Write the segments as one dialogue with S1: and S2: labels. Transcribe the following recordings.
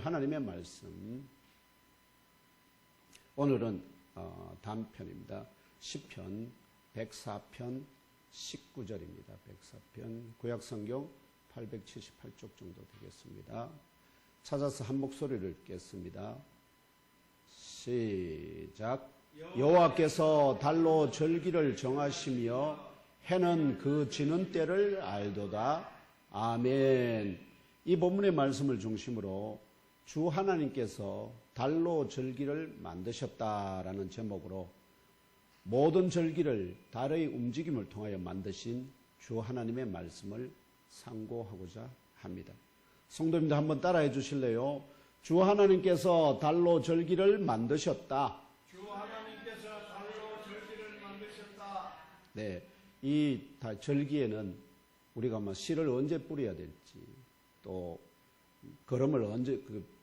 S1: 하나님의 말씀, 오늘은 단편입니다. 시편 104편 19절입니다. 104편 구약성경 878쪽 정도 되겠습니다. 찾아서 한 목소리를 읽겠습니다. 시작. 여호와께서 달로 절기를 정하시며 해는 그 지는 때를 알도다. 아멘. 이 본문의 말씀을 중심으로 주 하나님께서 달로 절기를 만드셨다라는 제목으로 모든 절기를 달의 움직임을 통하여 만드신 주 하나님의 말씀을 상고하고자 합니다. 성도님들 한번 따라해 주실래요? 주 하나님께서 달로 절기를 만드셨다.
S2: 주 하나님께서 달로 절기를 만드셨다.
S1: 네, 이 절기에는 우리가 씨를 언제 뿌려야 될지, 또 걸음을 언제,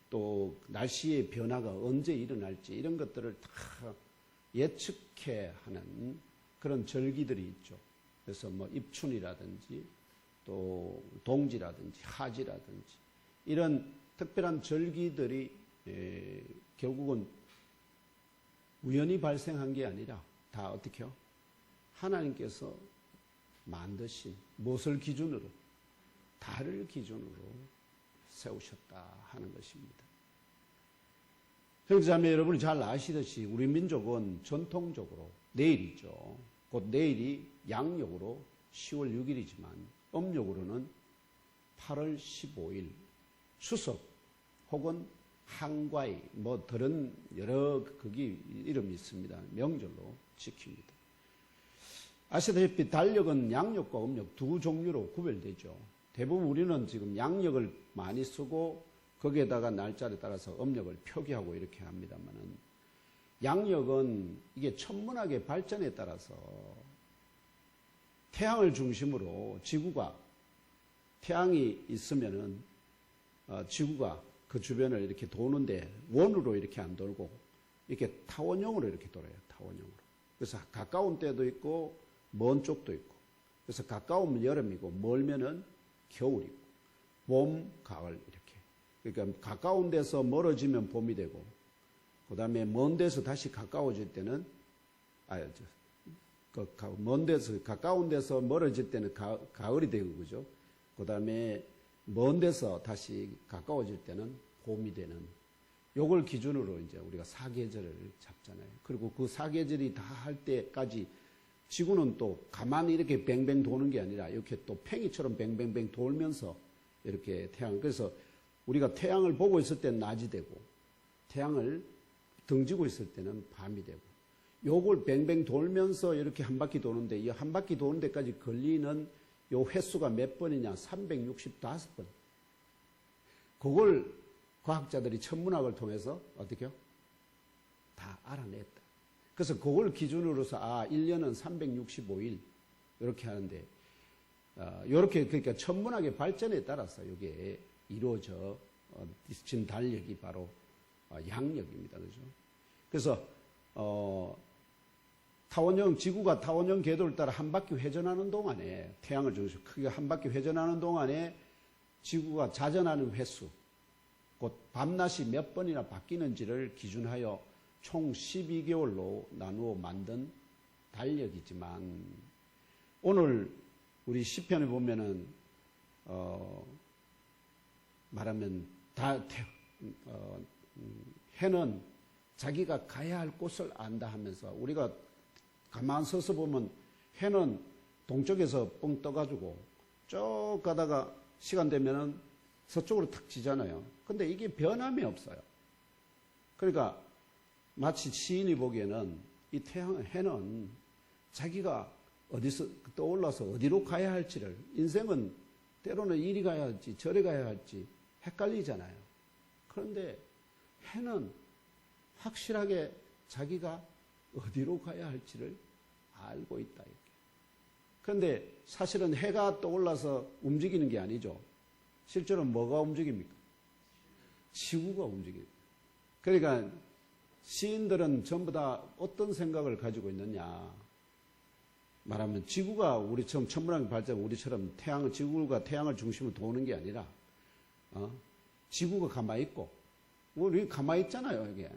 S1: 또 날씨의 변화가 언제 일어날지 이런 것들을 다 예측해 하는 그런 절기들이 있죠. 그래서 입춘이라든지 또 동지라든지 하지라든지 이런 특별한 절기들이 결국은 우연히 발생한 게 아니라 다 어떻게요? 하나님께서 만드신 무엇을 기준으로? 달을 기준으로 세우셨다 하는 것입니다. 형제자매 여러분이 잘 아시듯이 우리 민족은 전통적으로 내일이죠. 곧 내일이 양력으로 10월 6일이지만 음력으로는 8월 15일 추석 혹은 한과일 다른 여러 거기 이름이 있습니다. 명절로 지킵니다. 아시다시피 달력은 양력과 음력 두 종류로 구별되죠. 대부분 우리는 지금 양력을 많이 쓰고 거기에다가 날짜를 따라서 음력을 표기하고 이렇게 합니다만은 양력은 이게 천문학의 발전에 따라서 태양을 중심으로 지구가 태양이 있으면은 지구가 그 주변을 이렇게 도는데 원으로 이렇게 안 돌고 이렇게 타원형으로 이렇게 돌아요. 타원형으로. 그래서 가까운 때도 있고 먼 쪽도 있고. 그래서 가까우면 여름이고 멀면은 겨울이고 봄, 가을 이렇게. 그러니까 가까운 데서 멀어지면 봄이 되고 그 다음에 먼 데서 다시 가까워질 때는 먼 데서 가까운 데서 멀어질 때는 가을이 되고 그죠. 그 다음에 먼 데서 다시 가까워질 때는 봄이 되는 요걸 기준으로 이제 우리가 사계절을 잡잖아요. 그리고 그 사계절이 다 할 때까지 지구는 또 가만히 이렇게 뱅뱅 도는 게 아니라 이렇게 또 팽이처럼 뱅뱅뱅 돌면서 이렇게 그래서 우리가 태양을 보고 있을 때는 낮이 되고 태양을 등지고 있을 때는 밤이 되고 요걸 뱅뱅 돌면서 이렇게 한 바퀴 도는데 이 한 바퀴 도는 데까지 걸리는 요 횟수가 몇 번이냐? 365번. 그걸 과학자들이 천문학을 통해서 어떻게요? 다 알아냈다. 그래서 그걸 기준으로서 1년은 365일 이렇게 하는데 이렇게 그러니까 천문학의 발전에 따라서 이게 이루어져 진 달력이 바로 양력입니다. 그죠? 그래서 지구가 타원형 궤도를 따라 한 바퀴 회전하는 동안에 태양을 중심으로 크게 한 바퀴 회전하는 동안에 지구가 자전하는 횟수, 곧 밤낮이 몇 번이나 바뀌는지를 기준하여 총 12개월로 나누어 만든 달력이지만 오늘 우리 시편에 보면은 말하면 해는 자기가 가야 할 곳을 안다 하면서 우리가 가만 서서 보면 해는 동쪽에서 뻥 떠가지고 쭉 가다가 시간 되면은 서쪽으로 탁 지잖아요. 근데 이게 변함이 없어요. 그러니까 마치 시인이 보기에는 이 해는 자기가 어디서 떠올라서 어디로 가야 할지를 인생은 때로는 이리 가야 할지 저리 가야 할지 헷갈리잖아요. 그런데 해는 확실하게 자기가 어디로 가야 할지를 알고 있다. 이렇게. 그런데 사실은 해가 떠올라서 움직이는 게 아니죠. 실제로 뭐가 움직입니까? 지구가 움직입니다. 그러니까 시인들은 전부 다 어떤 생각을 가지고 있느냐. 말하면 지구가 우리처럼 천문학의 발전 우리처럼 지구가 태양을 중심으로 도는 게 아니라 지구가 가만히 있고 우리 가만히 있잖아요, 이게.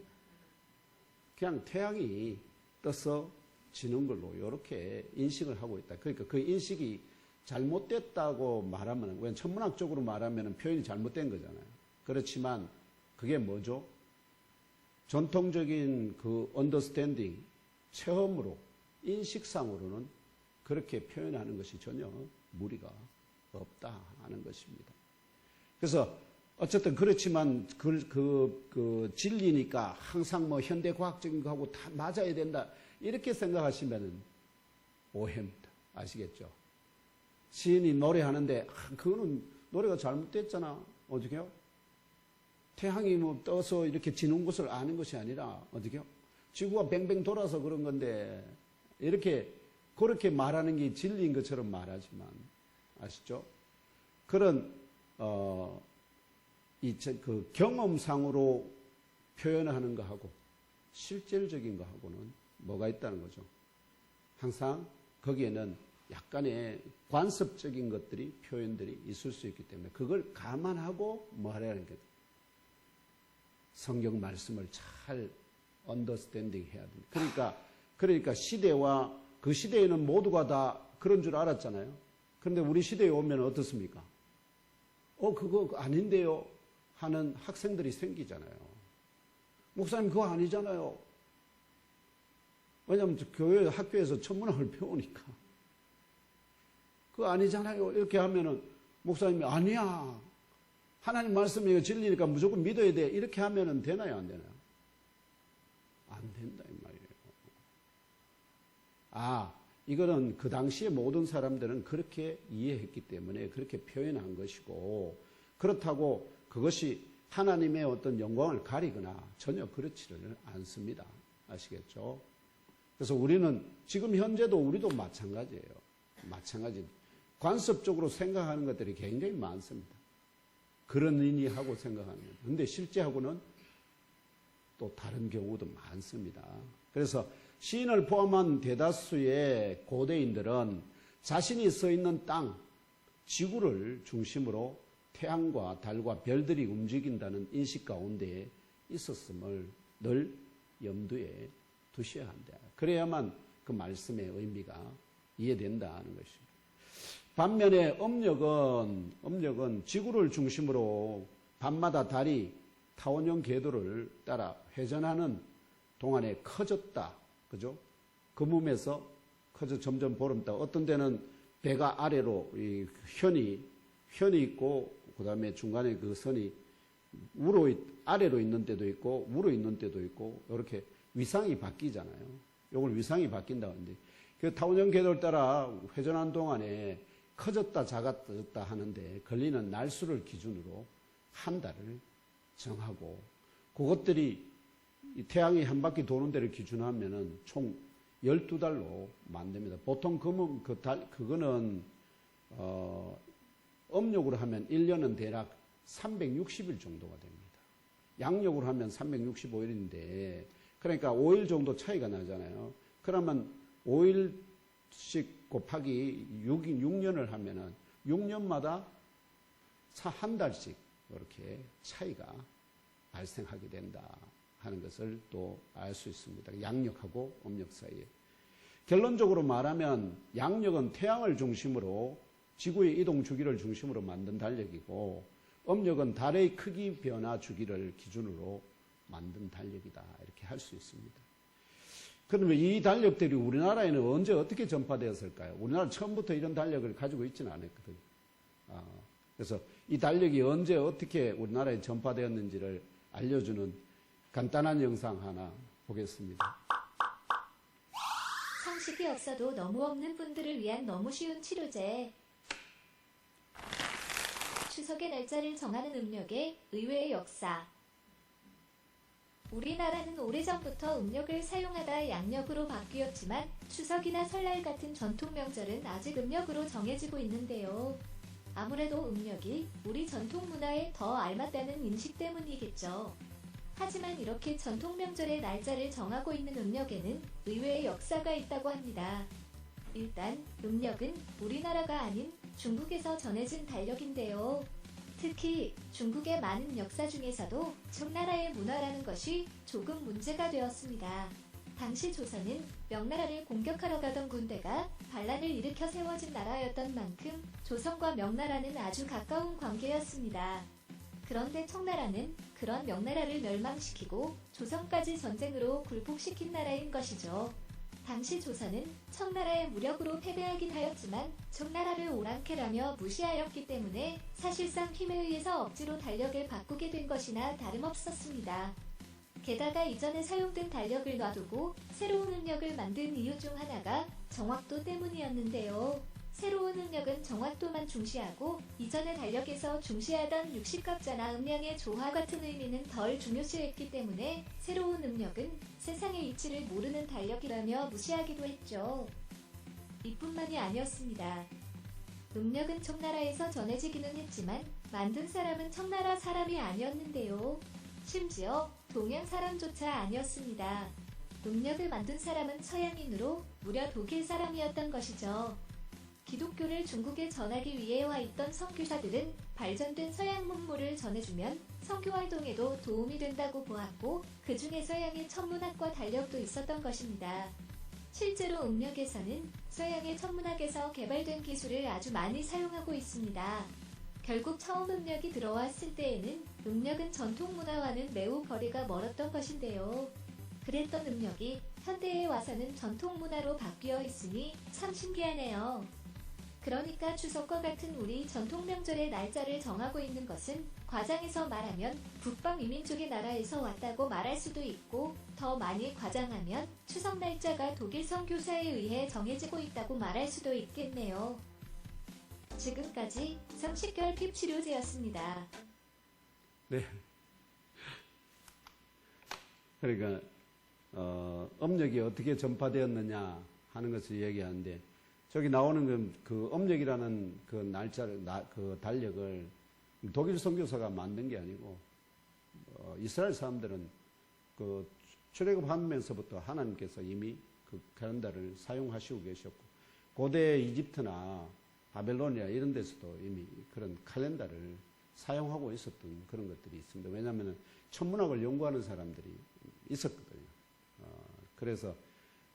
S1: 그냥 태양이 떠서 지는 걸로 이렇게 인식을 하고 있다. 그러니까 그 인식이 잘못됐다고 말하면, 왜 천문학적으로 말하면 표현이 잘못된 거잖아요. 그렇지만 그게 뭐죠? 전통적인 그 언더스탠딩, 체험으로, 인식상으로는 그렇게 표현하는 것이 전혀 무리가 없다 하는 것입니다. 그래서 어쨌든 그렇지만 그 진리니까 항상 뭐 현대과학적인 거하고 다 맞아야 된다 이렇게 생각하시면 오해입니다. 아시겠죠? 시인이 노래하는데 그거는 노래가 잘못됐잖아. 어떻게요? 태양이 뭐 떠서 이렇게 지는 것을 아는 것이 아니라 어떻게요? 지구가 뱅뱅 돌아서 그런 건데 이렇게 그렇게 말하는 게 진리인 것처럼 말하지만 아시죠? 그런 그 경험상으로 표현하는 거하고 실질적인 거하고는 뭐가 있다는 거죠. 항상 거기에는 약간의 관습적인 것들이 표현들이 있을 수 있기 때문에 그걸 감안하고 뭐 하라는 거죠. 성경 말씀을 잘 언더스탠딩 해야 됩니다. 그러니까 시대와 그 시대에는 모두가 다 그런 줄 알았잖아요. 그런데 우리 시대에 오면 어떻습니까? 그거 아닌데요 하는 학생들이 생기잖아요. 목사님 그거 아니잖아요. 왜냐하면 교회 학교에서 천문학을 배우니까 그거 아니잖아요. 이렇게 하면은 목사님이 아니야. 하나님 말씀이 진리니까 무조건 믿어야 돼. 이렇게 하면은 되나요? 안 되나요? 안 된다 이 말이에요. 이거는 그 당시에 모든 사람들은 그렇게 이해했기 때문에 그렇게 표현한 것이고 그렇다고 그것이 하나님의 어떤 영광을 가리거나 전혀 그렇지를 않습니다. 아시겠죠? 그래서 우리는 지금 현재도 우리도 마찬가지예요. 마찬가지. 관습적으로 생각하는 것들이 굉장히 많습니다. 그런 의미하고 생각하는 것. 그런데 실제하고는 또 다른 경우도 많습니다. 그래서 시인을 포함한 대다수의 고대인들은 자신이 서 있는 땅, 지구를 중심으로 태양과 달과 별들이 움직인다는 인식 가운데 있었음을 늘 염두에 두셔야 한다. 그래야만 그 말씀의 의미가 이해된다는 것입니다. 반면에 음력은 지구를 중심으로 밤마다 달이 타원형 궤도를 따라 회전하는 동안에 커졌다. 그죠? 그 몸에서 커져 점점 보름다. 어떤 데는 배가 아래로 이 현이 있고 그 다음에 중간에 그 선이 아래로 있는 때도 있고 위로 있는 때도 있고 이렇게 위상이 바뀌잖아요. 이걸 위상이 바뀐다고 하는데 그 타원형 궤도를 따라 회전하는 동안에 커졌다 작아졌다 하는데 걸리는 날수를 기준으로 한 달을 정하고 그것들이 이 태양이 한 바퀴 도는 데를 기준하면은 총 12달로 만듭니다. 보통 그거는 음력으로 하면 1년은 대략 360일 정도가 됩니다. 양력으로 하면 365일인데 그러니까 5일 정도 차이가 나잖아요. 그러면 5일씩 곱하기 6년을 하면은 6년마다 한 달씩 이렇게 차이가 발생하게 된다 하는 것을 또 알 수 있습니다. 양력하고 음력 사이에. 결론적으로 말하면 양력은 태양을 중심으로 지구의 이동 주기를 중심으로 만든 달력이고 음력은 달의 크기 변화 주기를 기준으로 만든 달력이다. 이렇게 할 수 있습니다. 그러면 이 달력들이 우리나라에는 언제 어떻게 전파되었을까요? 우리나라 처음부터 이런 달력을 가지고 있지는 않았거든요. 그래서 이 달력이 언제 어떻게 우리나라에 전파되었는지를 알려주는 간단한 영상 하나 보겠습니다.
S3: 상식이 없어도 너무 없는 분들을 위한 너무 쉬운 치료제. 추석의 날짜를 정하는 음력의 의외의 역사. 우리나라는 오래전부터 음력을 사용하다 양력으로 바뀌었지만 추석이나 설날 같은 전통 명절은 아직 음력으로 정해지고 있는데요. 아무래도 음력이 우리 전통 문화에 더 알맞다는 인식 때문이겠죠. 하지만 이렇게 전통 명절의 날짜를 정하고 있는 음력에는 의외의 역사가 있다고 합니다. 일단 음력은 우리나라가 아닌 중국에서 전해진 달력인데요. 특히 중국의 많은 역사 중에서도 청나라의 문화라는 것이 조금 문제가 되었습니다. 당시 조선은 명나라를 공격하러 가던 군대가 반란을 일으켜 세워진 나라였던 만큼 조선과 명나라는 아주 가까운 관계였습니다. 그런데 청나라는 그런 명나라를 멸망시키고 조선까지 전쟁으로 굴복시킨 나라인 것이죠. 당시 조선은 청나라의 무력으로 패배하긴 하였지만 청나라를 오랑캐라며 무시하였기 때문에 사실상 힘에 의해서 억지로 달력을 바꾸게 된 것이나 다름없었습니다. 게다가 이전에 사용된 달력을 놔두고 새로운 음력을 만든 이유 중 하나가 정확도 때문이었는데요. 새로운 음력은 정확도만 중시하고 이전의 달력에서 중시하던 60갑자나 음량의 조화 같은 의미는 덜 중요시했기 때문에 새로운 음력은 세상의 이치를 모르는 달력이라며 무시하기도 했죠. 이뿐만이 아니었습니다. 음력은 청나라에서 전해지기는 했지만 만든 사람은 청나라 사람이 아니었는데요. 심지어 동양 사람조차 아니었습니다. 음력을 만든 사람은 서양인으로 무려 독일 사람이었던 것이죠. 기독교를 중국에 전하기 위해 와 있던 선교사들은 발전된 서양 문물을 전해주면 선교 활동에도 도움이 된다고 보았고 그 중에 서양의 천문학과 달력도 있었던 것입니다. 실제로 음력에서는 서양의 천문학에서 개발된 기술을 아주 많이 사용하고 있습니다. 결국 처음 음력이 들어왔을 때에는 음력은 전통 문화와는 매우 거리가 멀었던 것인데요. 그랬던 음력이 현대에 와서는 전통 문화로 바뀌어 있으니 참 신기하네요. 그러니까 추석과 같은 우리 전통 명절의 날짜를 정하고 있는 것은 과장해서 말하면 북방 이민족의 나라에서 왔다고 말할 수도 있고 더 많이 과장하면 추석 날짜가 독일 선교사에 의해 정해지고 있다고 말할 수도 있겠네요. 지금까지 성식결 핍치료제였습니다.
S1: 네. 그러니까 음력이 어떻게 전파되었느냐 하는 것을 얘기하는데 저기 나오는 그 음력이라는 그 날짜를 그 달력을 독일 선교사가 만든 게 아니고 이스라엘 사람들은 그 출애굽하면서부터 하나님께서 이미 그 칼렌더를 사용하시고 계셨고 고대 이집트나 바벨로니아 이런 데서도 이미 그런 칼렌더를 사용하고 있었던 그런 것들이 있습니다. 왜냐하면 천문학을 연구하는 사람들이 있었거든요. 그래서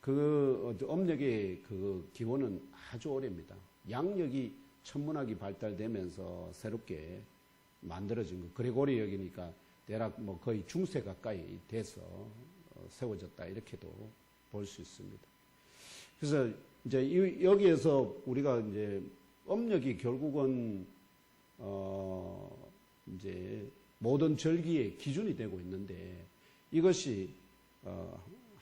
S1: 그 음력의 그 기원은 아주 오래입니다. 양력이 천문학이 발달되면서 새롭게 만들어진 거. 그레고리 역이니까 대략 뭐 거의 중세 가까이 돼서 세워졌다 이렇게도 볼 수 있습니다. 그래서 이제 여기에서 우리가 이제 음력이 결국은 이제 모든 절기의 기준이 되고 있는데 이것이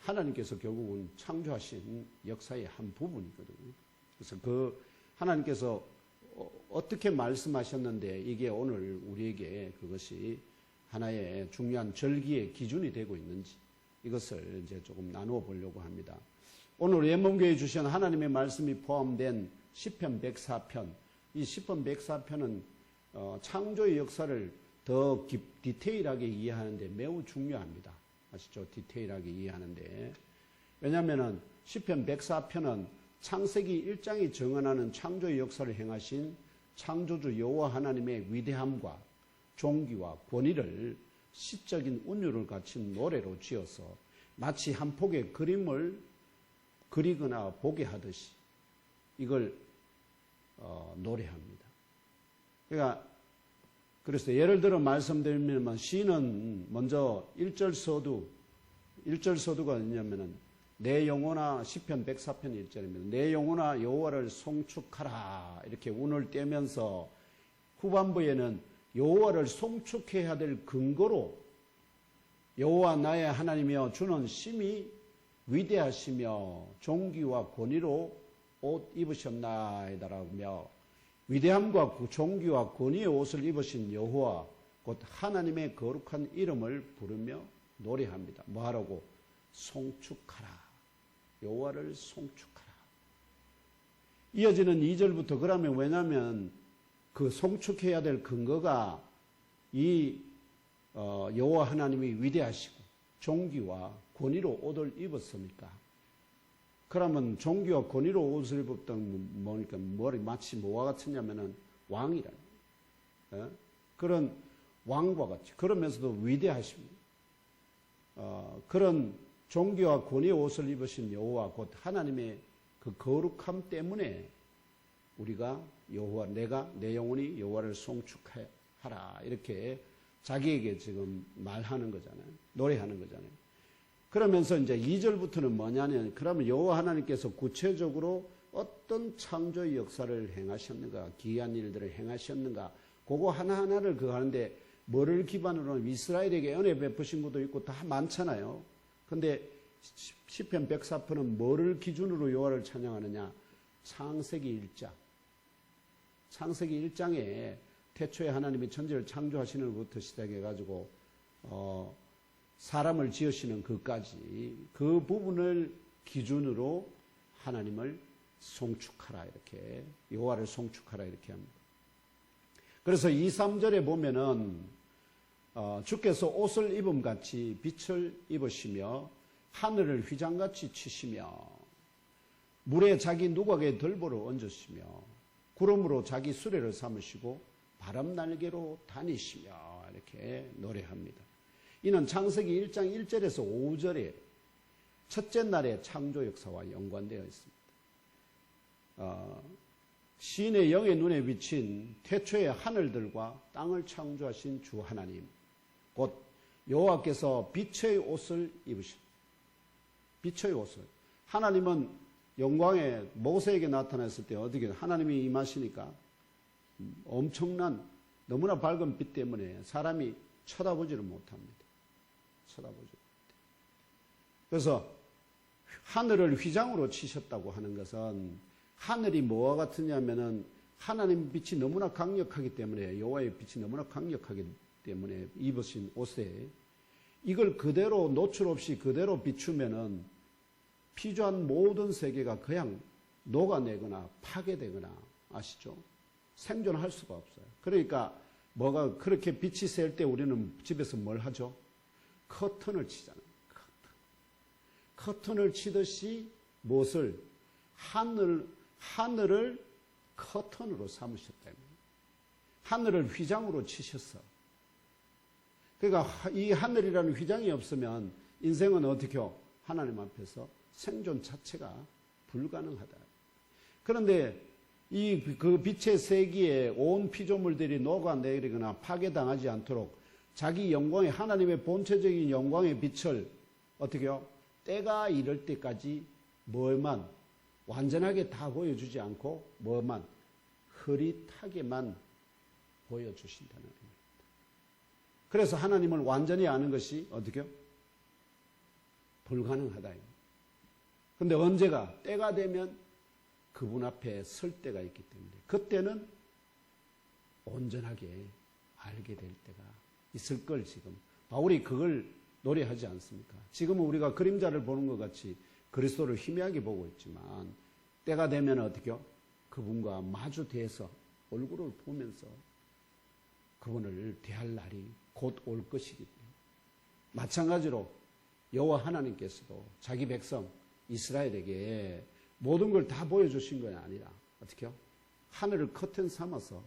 S1: 하나님께서 결국은 창조하신 역사의 한 부분이거든요. 그래서 그 하나님께서 어떻게 말씀하셨는데 이게 오늘 우리에게 그것이 하나의 중요한 절기의 기준이 되고 있는지 이것을 이제 조금 나누어 보려고 합니다. 오늘 예문교에 주신 하나님의 말씀이 포함된 시편 104편, 이 시편 104편은 창조의 역사를 더 디테일하게 이해하는데 매우 중요합니다. 아시죠? 디테일하게 이해하는데. 왜냐하면 시편 104편은 창세기 1장이 정언하는 창조의 역사를 행하신 창조주 여호와 하나님의 위대함과 존귀와 권위를 시적인 운율을 갖춘 노래로 지어서 마치 한 폭의 그림을 그리거나 보게 하듯이 이걸 노래합니다. 그러니까 그래서 예를 들어 말씀드리면 시는 먼저 1절 서두가 뭐냐면은 내 영혼아 시편 104편 1절입니다. 내 영혼아 여호와를 송축하라 이렇게 운을 떼면서 후반부에는 여호와를 송축해야 될 근거로 여호와 나의 하나님이여 주는 심히 위대하시며 존귀와 권위로 옷 입으셨나이다라며 위대함과 존귀와 권위의 옷을 입으신 여호와 곧 하나님의 거룩한 이름을 부르며 노래합니다. 뭐하라고? 송축하라. 여호와를 송축하라. 이어지는 2절부터 그러면 왜냐하면 그 송축해야 될 근거가 이 여호와 하나님이 위대하시고 존귀와 권위로 옷을 입었으니까 그러면 존귀와 권위로 옷을 입었던 뭐니까 마치 뭐와 같으냐면은 왕이라는. 그런 왕과 같이 그러면서도 위대하십니다. 그런 종교와 권위의 옷을 입으신 여호와 곧 하나님의 그 거룩함 때문에 우리가 여호와 내가 내 영혼이 여호와를 송축하라 이렇게 자기에게 지금 말하는 거잖아요. 노래하는 거잖아요. 그러면서 이제 2절부터는 뭐냐면 그러면 여호와 하나님께서 구체적으로 어떤 창조의 역사를 행하셨는가, 기이한 일들을 행하셨는가, 그거 하나하나를 그 하는데 뭐를 기반으로 이스라엘에게 은혜 베푸신 것도 있고 다 많잖아요. 근데 시편 104편은 뭐를 기준으로 여호와를 찬양하느냐? 창세기 1장. 창세기 1장에 태초에 하나님이 천지를 창조하시는 것부터 시작해가지고 사람을 지으시는 그까지 그 부분을 기준으로 하나님을 송축하라 이렇게 여호와를 송축하라 이렇게 합니다. 그래서 2, 3절에 보면은 주께서 옷을 입음같이 빛을 입으시며 하늘을 휘장같이 치시며 물에 자기 누각에 들보를 얹으시며 구름으로 자기 수레를 삼으시고 바람 날개로 다니시며 이렇게 노래합니다. 이는 창세기 1장 1절에서 5절에 첫째 날의 창조 역사와 연관되어 있습니다. 시인의 영의 눈에 비친 태초의 하늘들과 땅을 창조하신 주 하나님 곧 여호와께서 빛의 옷을 입으십니다. 빛의 옷을 하나님은 영광에 모세에게 나타났을 때 어떻게 하나님이 임하시니까 엄청난 너무나 밝은 빛 때문에 사람이 쳐다보지를 못합니다. 쳐다보지 못해요. 그래서 하늘을 휘장으로 치셨다고 하는 것은 하늘이 뭐와 같으냐면은 하나님 빛이 너무나 강력하기 때문에 여호와의 빛이 너무나 강력하기 때문에 입으신 옷에 이걸 그대로 노출 없이 그대로 비추면은 피조한 모든 세계가 그냥 녹아내거나 파괴되거나 아시죠? 생존할 수가 없어요. 그러니까 뭐가 그렇게 빛이 셀 때 우리는 집에서 뭘 하죠? 커튼을 치잖아요. 커튼을 치듯이 무엇을 하늘을 커튼으로 삼으셨다는 거예요. 하늘을 휘장으로 치셨어. 그러니까 이 하늘이라는 휘장이 없으면 인생은 어떻게 해요? 하나님 앞에서 생존 자체가 불가능하다. 그런데 그 빛의 세기에 온 피조물들이 녹아내리거나 파괴당하지 않도록 자기 영광의 하나님의 본체적인 영광의 빛을 어떻게 해요? 때가 이럴 때까지 뭐만 완전하게 다 보여주지 않고 뭐만 흐릿하게만 보여주신다는 겁니다. 그래서 하나님을 완전히 아는 것이 어떻게 해요? 불가능하다. 그런데 언제가 때가 되면 그분 앞에 설 때가 있기 때문에 그때는 온전하게 알게 될 때가 있을 걸 지금 바울이 그걸 노래하지 않습니까? 지금은 우리가 그림자를 보는 것 같이 그리스도를 희미하게 보고 있지만 때가 되면 어떻게 해요? 그분과 마주 대해서 얼굴을 보면서 그분을 대할 날이 곧 올 것이기 때문에 마찬가지로 여호와 하나님께서도 자기 백성 이스라엘에게 모든 걸 다 보여주신 건 아니라 어떻게 해요? 하늘을 커튼 삼아서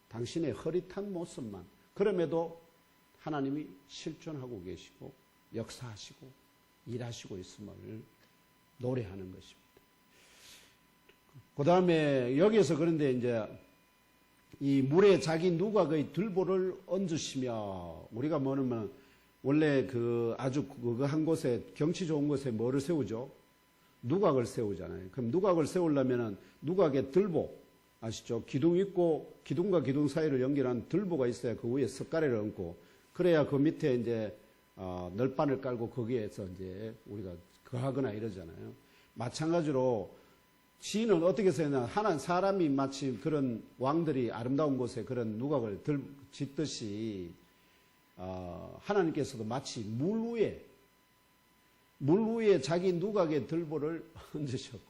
S1: 당신의 흐릿한 모습만 그럼에도 하나님이 실존하고 계시고 역사하시고 일하시고 있음을 노래하는 것입니다. 그 다음에 여기에서 그런데 이제 이 물에 자기 누각의 들보를 얹으시며 우리가 뭐냐면 원래 그 아주 그 한 곳에 경치 좋은 곳에 뭐를 세우죠? 누각을 세우잖아요. 그럼 누각을 세우려면은 누각의 들보 아시죠? 기둥 있고 기둥과 기둥 사이를 연결한 들보가 있어야 그 위에 석가래를 얹고 그래야 그 밑에 이제 널판을 깔고 거기에서 이제 우리가 거하거나 이러잖아요. 마찬가지로 시인은 어떻게 쓰냐? 하나님 사람이 마치 그런 왕들이 아름다운 곳에 그런 누각을 짓듯이 하나님께서도 마치 물 위에 자기 누각의 들보를 얹으셨고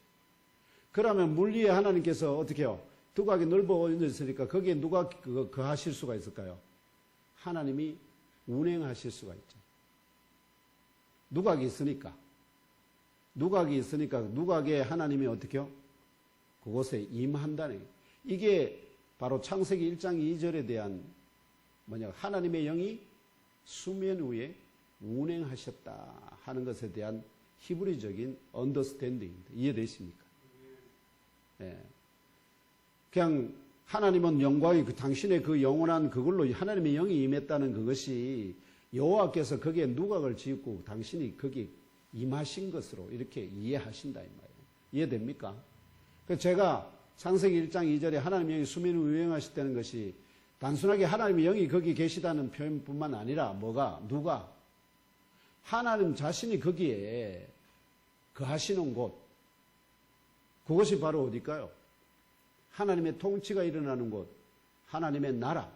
S1: 그러면 물 위에 하나님께서 어떻게 해요? 누각이 넓어 얹었으니까 거기에 누가 거하실 수가 있을까요? 하나님이 운행하실 수가 있죠. 누각이 있으니까 누각에 하나님이 어떻게 해요? 그곳에 임한다는 이게 바로 창세기 1장 2절에 대한 하나님의 영이 수면 위에 운행하셨다 하는 것에 대한 히브리적인 언더스탠딩입니다. 이해되십니까? 예. 그냥 하나님은 영광이 당신의 그 영원한 그걸로 하나님의 영이 임했다는 그것이 여호와께서 거기에 누각을 지었고 당신이 거기에 임하신 것으로 이렇게 이해하신다 이 말이에요. 이해됩니까? 그래서 제가 창세기 1장 2절에 하나님의 영이 수면 위에 운행하셨다는 것이 단순하게 하나님의 영이 거기 계시다는 표현뿐만 아니라 누가? 하나님 자신이 거기에 거하시는 곳. 그것이 바로 어딜까요? 하나님의 통치가 일어나는 곳, 하나님의 나라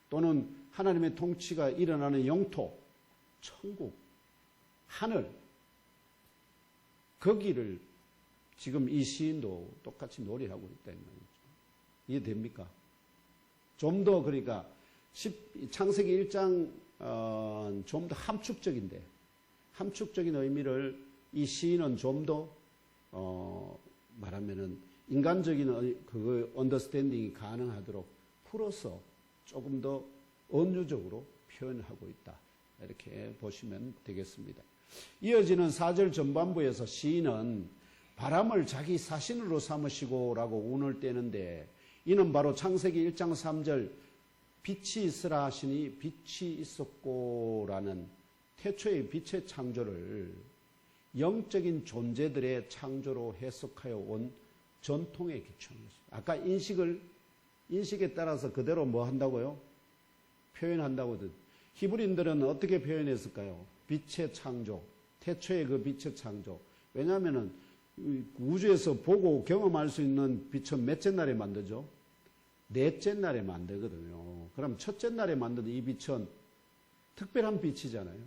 S1: 또는 하나님의 통치가 일어나는 영토, 천국, 하늘. 거기를 지금 이 시인도 똑같이 노래하고 있다는 말이죠. 이해됩니까? 좀 더 그러니까 창세기 1장 좀 더 함축적인데 함축적인 의미를 이 시인은 좀 더 말하면은 인간적인 그 언더스탠딩이 가능하도록 풀어서 조금 더 은유적으로 표현하고 있다. 이렇게 보시면 되겠습니다. 이어지는 4절 전반부에서 시인은 바람을 자기 사신으로 삼으시고라고 운을 떼는데 이는 바로 창세기 1장 3절 빛이 있으라 하시니 빛이 있었고라는 태초의 빛의 창조를 영적인 존재들의 창조로 해석하여 온 전통의 기초입니다. 아까 인식에 따라서 그대로 뭐 한다고요? 표현한다고. 히브리인들은 어떻게 표현했을까요? 빛의 창조, 태초의 그 빛의 창조. 왜냐하면은 우주에서 보고 경험할 수 있는 빛은 몇째 날에 만들죠? 넷째 날에 만들거든요. 그럼 첫째 날에 만든 이 빛은 특별한 빛이잖아요.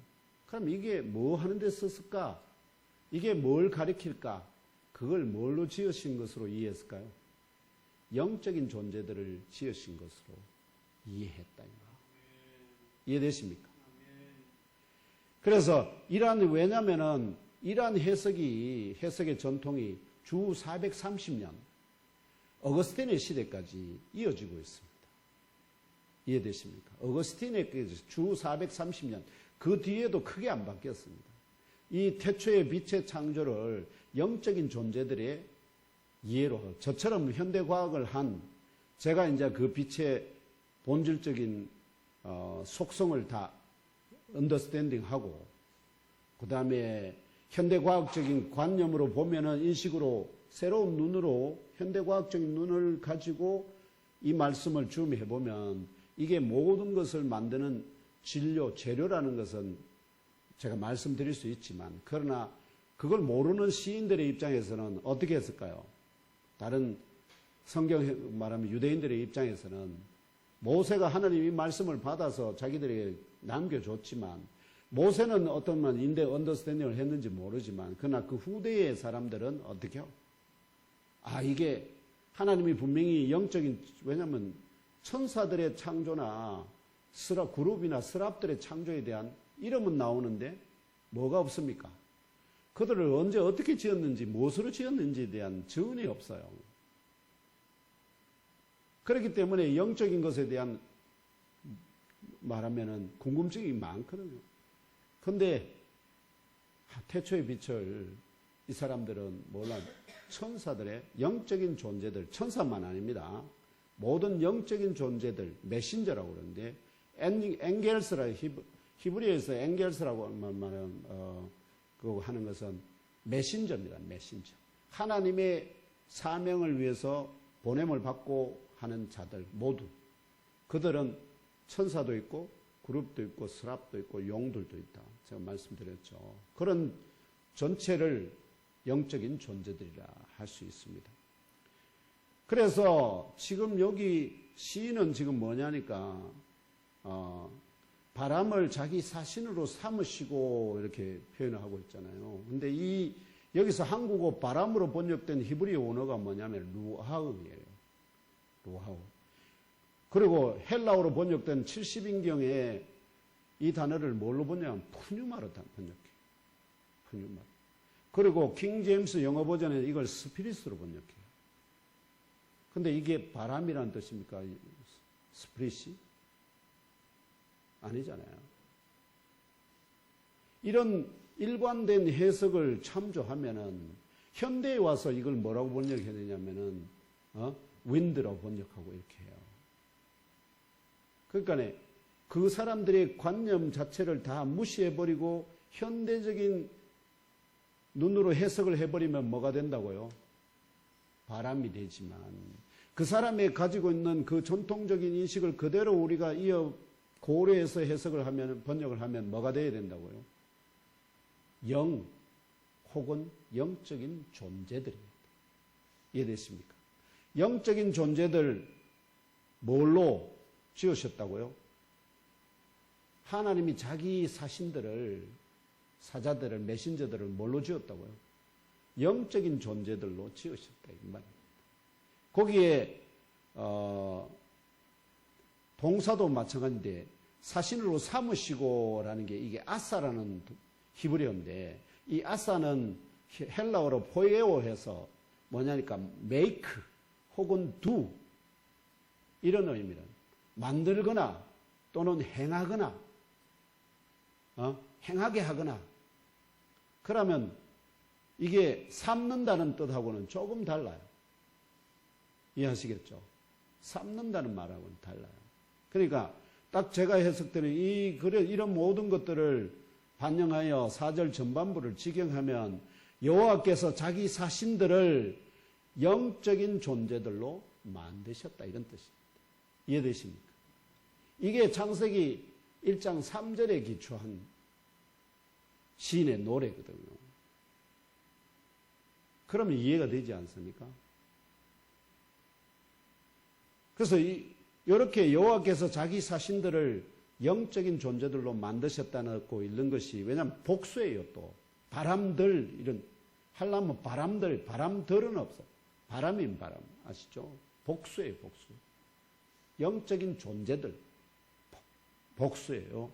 S1: 그럼 이게 뭐 하는 데 썼을까? 이게 뭘 가리킬까? 그걸 뭘로 지으신 것으로 이해했을까요? 영적인 존재들을 지으신 것으로 이해했다. 이해되십니까? 그래서 왜냐면은 이러한 해석의 전통이 주 430년 어거스틴의 시대까지 이어지고 있습니다. 이해되십니까? 어거스틴의 주 430년 그 뒤에도 크게 안 바뀌었습니다. 이 태초의 빛의 창조를 영적인 존재들의 이해로 저처럼 현대과학을 한 제가 이제 그 빛의 본질적인 속성을 다 언더스탠딩하고 그 다음에 현대과학적인 관념으로 보면은 인식으로 새로운 눈으로 현대과학적인 눈을 가지고 이 말씀을 줌해 보면 이게 모든 것을 만드는 진료, 재료라는 것은 제가 말씀드릴 수 있지만 그러나 그걸 모르는 시인들의 입장에서는 어떻게 했을까요? 다른 성경 말하면 유대인들의 입장에서는 모세가 하나님이 말씀을 받아서 자기들에게 남겨줬지만 모세는 어떤 인데 언더스탠딩을 했는지 모르지만 그러나 그 후대의 사람들은 어떻게 해요? 이게 하나님이 분명히 영적인 왜냐하면 천사들의 창조나 그룹이나 스랍들의 창조에 대한 이름은 나오는데 뭐가 없습니까? 그들을 언제 어떻게 지었는지 무엇으로 지었는지에 대한 증언이 없어요. 그렇기 때문에 영적인 것에 대한 말하면은 궁금증이 많거든요. 근데 태초의 빛을 이 사람들은 천사들의 영적인 존재들, 천사만 아닙니다. 모든 영적인 존재들, 메신저라고 그러는데 엔겔스라 히브리어에서 엔겔스라고 말하는 그거 하는 것은 메신저입니다. 메신저. 하나님의 사명을 위해서 보냄을 받고 하는 자들 모두 그들은 천사도 있고 그룹도 있고 스랍도 있고 용들도 있다. 제가 말씀드렸죠. 그런 전체를 영적인 존재들이라 할 수 있습니다. 그래서 지금 여기 시인은 지금 뭐냐니까 바람을 자기 사신으로 삼으시고 이렇게 표현을 하고 있잖아요. 근데 여기서 한국어 바람으로 번역된 히브리어 원어가 뭐냐면 루하우예요. 루하우. 그리고 헬라어로 번역된 70인경에 이 단어를 뭘로 번역하면 푸뉴마로 번역해요. 푸뉴마. 그리고 킹 제임스 영어 버전에는 이걸 스피릿으로 번역해요. 근데 이게 바람이라는 뜻입니까? 스피릿이? 아니잖아요. 이런 일관된 해석을 참조하면은 현대에 와서 이걸 뭐라고 번역해야 되냐면은 윈드라고 번역하고 이렇게 해요. 그러니까 그 사람들의 관념 자체를 다 무시해버리고 현대적인 눈으로 해석을 해버리면 뭐가 된다고요? 바람이 되지만 그 사람이 가지고 있는 그 전통적인 인식을 그대로 우리가 고려해서 해석을 하면, 번역을 하면 뭐가 돼야 된다고요? 영 혹은 영적인 존재들입니다. 이해되십니까? 영적인 존재들 뭘로 지으셨다고요? 하나님이 자기 사자들을, 메신저들을 뭘로 지었다고요? 영적인 존재들로 지으셨다. 이 말입니다. 거기에 동사도 마찬가지인데 사신으로 삼으시고라는 게 이게 아사라는 히브리어인데 이 아사는 헬라어로 포에오해서 뭐냐니까 make 혹은 do 이런 의미입니다. 만들거나 또는 행하거나 행하게 하거나 그러면 이게 삼는다는 뜻하고는 조금 달라요. 이해하시겠죠? 삼는다는 말하고는 달라요. 그러니까 딱 제가 해석드린 이런 모든 것들을 반영하여 4절 전반부를 직역하면 여호와께서 자기 사신들을 영적인 존재들로 만드셨다 이런 뜻입니다. 이해되십니까? 이게 창세기 1장 3절에 기초한 시인의 노래거든요. 그러면 이해가 되지 않습니까? 그래서 이렇게 여호와께서 자기 사신들을 영적인 존재들로 만드셨다고 읽는 것이 왜냐하면 복수예요. 또 바람들 이런 하려면 바람들은 없어. 바람인 바람 아시죠? 복수예요. 복수. 영적인 존재들 복수예요.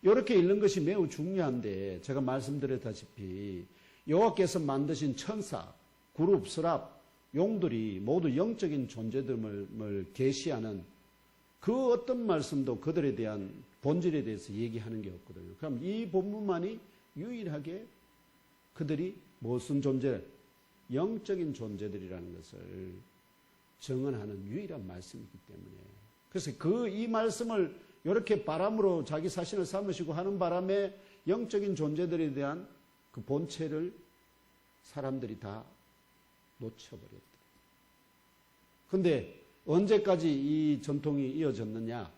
S1: 이렇게 읽는 것이 매우 중요한데 제가 말씀드렸다시피 여호와께서 만드신 천사, 그룹, 스랍, 용들이 모두 영적인 존재들을 계시하는 그 어떤 말씀도 그들에 대한 본질에 대해서 얘기하는 게 없거든요. 그럼 이 본문만이 유일하게 그들이 무슨 존재? 영적인 존재들이라는 것을 증언하는 유일한 말씀이기 때문에 그래서 이 말씀을 이렇게 바람으로 자기 자신을 삼으시고 하는 바람에 영적인 존재들에 대한 그 본체를 사람들이 다 놓쳐버렸다. 그런데 언제까지 이 전통이 이어졌느냐?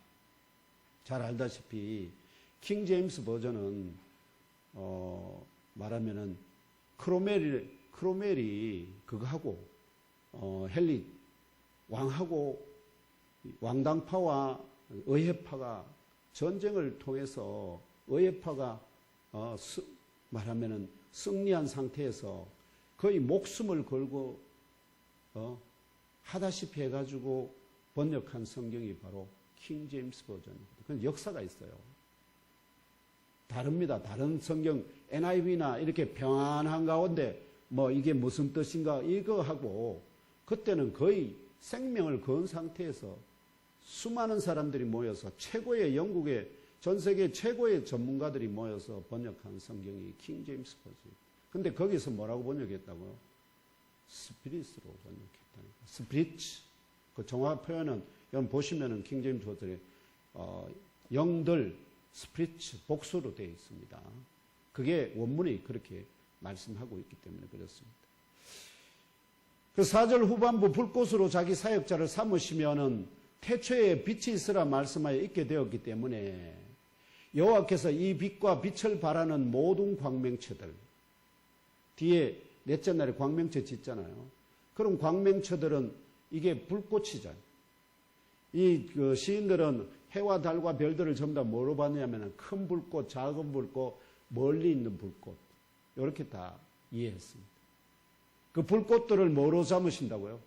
S1: 잘 알다시피 킹 제임스 버전은 말하면은 크로멜이 그거하고 헨리 왕하고 왕당파와 의회파가 전쟁을 통해서 의회파가 말하면은 승리한 상태에서 거의 목숨을 걸고 하다시피 해가지고 번역한 성경이 바로 킹 제임스 버전입니다. 그건 역사가 있어요. 다릅니다. 다른 성경 NIV나 이렇게 평안한 가운데 이게 무슨 뜻인가 이거 하고 그때는 거의 생명을 건 상태에서 수많은 사람들이 모여서 영국의 전 세계 최고의 전문가들이 모여서 번역한 성경이 킹 제임스 버전입니다. 근데 거기서 뭐라고 번역했다고요? 스피릿으로 번역했다니까. 스피릿. 그 정확 표현은 여러분 보시면은 킹 제임스 버전에 영들 스피릿 복수로 되어 있습니다. 그게 원문이 그렇게 말씀하고 있기 때문에 그렇습니다. 그 4절 후반부 불꽃으로 자기 사역자를 삼으시면은 태초에 빛이 있으라 말씀하여 있게 되었기 때문에 여호와께서 이 빛과 빛을 발하는 모든 광명체들 뒤에 넷째 날에 광명체 짓잖아요. 그럼 광명체들은 이게 불꽃이잖아요. 그 시인들은 해와 달과 별들을 전부 다 뭐로 봤냐면 큰 불꽃, 작은 불꽃, 멀리 있는 불꽃 이렇게 다 이해했습니다. 그 불꽃들을 뭐로 삼으신다고요?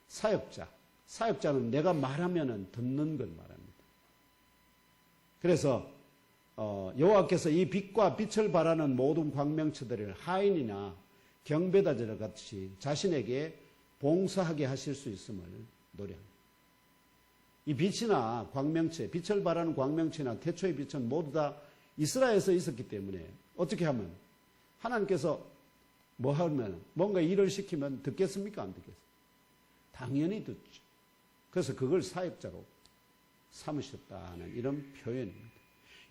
S1: 사역자. 사역자는 내가 말하면은 듣는 걸 말합니다. 그래서 여호와께서 이 빛과 빛을 발하는 모든 광명체들을 하인이나 경배다들 같이 자신에게 봉사하게 하실 수 있음을 노래합니다. 이 빛이나 광명체, 빛을 발하는 광명체나 태초의 빛은 모두 다 이스라엘에서 있었기 때문에 어떻게 하면 하나님께서 뭐 하면 뭔가 일을 시키면 듣겠습니까? 안 듣겠습니까? 당연히 듣죠. 그래서 그걸 사역자로 삼으셨다는 이런 표현입니다.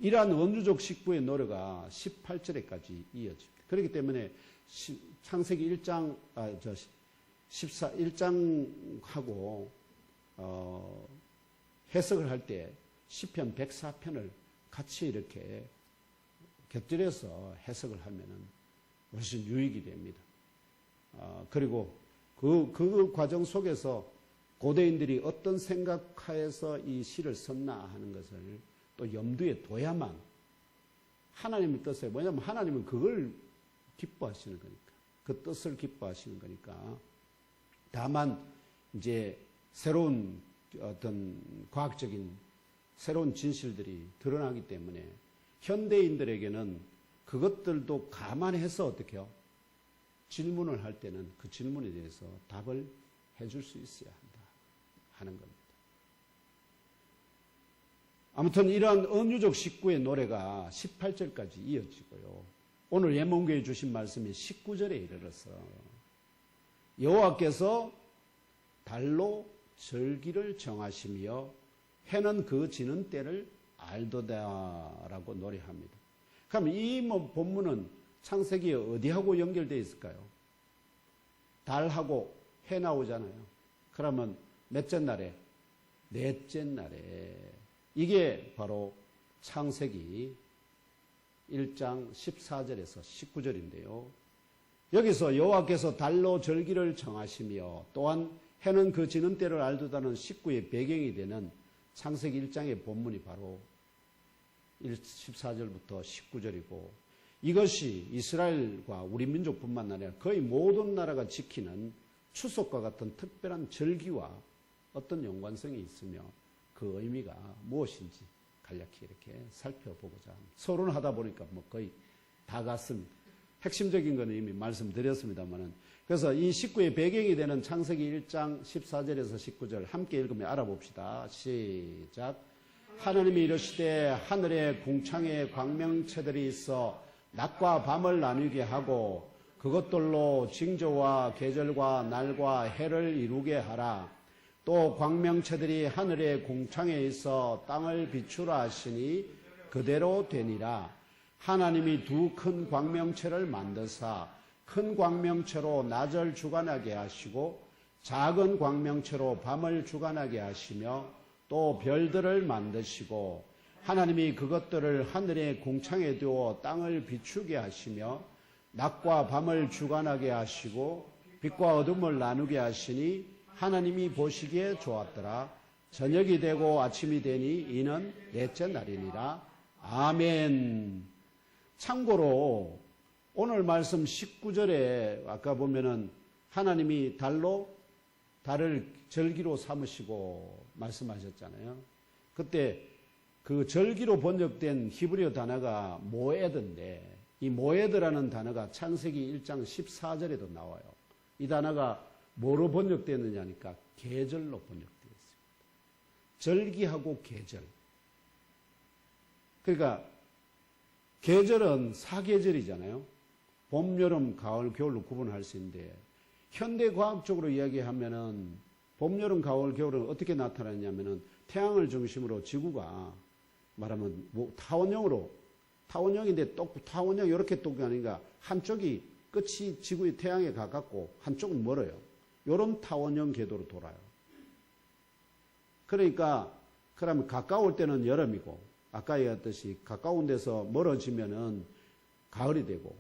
S1: 이러한 원주족 식구의 노래가 18절에까지 이어집니다. 그렇기 때문에 창세기 1장, 1장하고 해석을 할 때 시편 104편을 같이 이렇게 곁들여서 해석을 하면은 훨씬 유익이 됩니다. 그리고 그 과정 속에서 고대인들이 어떤 생각하에서 이 시를 썼나 하는 것을 또 염두에 둬야만 하나님의 뜻에, 뭐냐면 하나님은 그걸 기뻐하시는 거니까. 그 뜻을 기뻐하시는 거니까. 다만 이제 새로운 어떤 과학적인 새로운 진실들이 드러나기 때문에 현대인들에게는 그것들도 감안해서 어떻게 해요? 질문을 할 때는 그 질문에 대해서 답을 해줄 수 있어야 한다 하는 겁니다. 아무튼 이러한 언유족 식구의 노래가 18절까지 이어지고요. 오늘 예문교에 주신 말씀이 19절에 이르러서 여호와께서 달로 절기를 정하시며 해는 그 지는 때를 알도다라고 노래합니다. 그럼 이 본문은 창세기에 어디하고 연결되어 있을까요? 달하고 해 나오잖아요. 그러면 몇째 날에? 넷째 날에. 이게 바로 창세기 1장 14절에서 19절인데요. 여기서 여호와께서 달로 절기를 정하시며 또한 해는 그 지는 때를 알도다는 19의 배경이 되는 창세기 1장의 본문이 바로 14절부터 19절이고 이것이 이스라엘과 우리 민족뿐만 아니라 거의 모든 나라가 지키는 추석과 같은 특별한 절기와 어떤 연관성이 있으며 그 의미가 무엇인지 간략히 이렇게 살펴보고자 합니다. 서론하다 보니까 뭐 거의 다 갔습니다. 핵심적인 거는 이미 말씀드렸습니다만은 그래서 이 19의 배경이 되는 창세기 1장 14절에서 19절 함께 읽으며 알아봅시다. 시작. 하나님이 이르시되 하늘에 궁창에 광명체들이 있어 낮과 밤을 나누게 하고 그것들로 징조와 계절과 날과 해를 이루게 하라. 또 광명체들이 하늘의 궁창에 있어 땅을 비추라 하시니 그대로 되니라. 하나님이 두 큰 광명체를 만드사 큰 광명체로 낮을 주관하게 하시고 작은 광명체로 밤을 주관하게 하시며 또 별들을 만드시고 하나님이 그것들을 하늘의 궁창에 두어 땅을 비추게 하시며 낮과 밤을 주관하게 하시고 빛과 어둠을 나누게 하시니 하나님이 보시기에 좋았더라. 저녁이 되고 아침이 되니 이는 넷째 날이니라. 아멘. 참고로 오늘 말씀 19절에 아까 보면은 하나님이 달을 절기로 삼으시고 말씀하셨잖아요. 그때 그 절기로 번역된 히브리어 단어가 모에드인데 이 모에드라는 단어가 창세기 1장 14절에도 나와요. 이 단어가 뭐로 번역되느냐니까 계절로 번역되어 있습니다. 절기하고 계절. 그러니까 계절은 사계절이잖아요. 봄, 여름, 가을, 겨울로 구분할 수 있는데 현대 과학적으로 이야기하면은 봄, 여름, 가을, 겨울은 어떻게 나타나냐면은 태양을 중심으로 지구가 말하면 뭐 타원형인데 타원형 이렇게 똑이 아닌가 한쪽이 끝이 지구의 태양에 가깝고 한쪽은 멀어요. 이런 타원형 궤도로 돌아요. 그러니까 그러면 가까울 때는 여름이고 아까 얘기했듯이 가까운 데서 멀어지면은 가을이 되고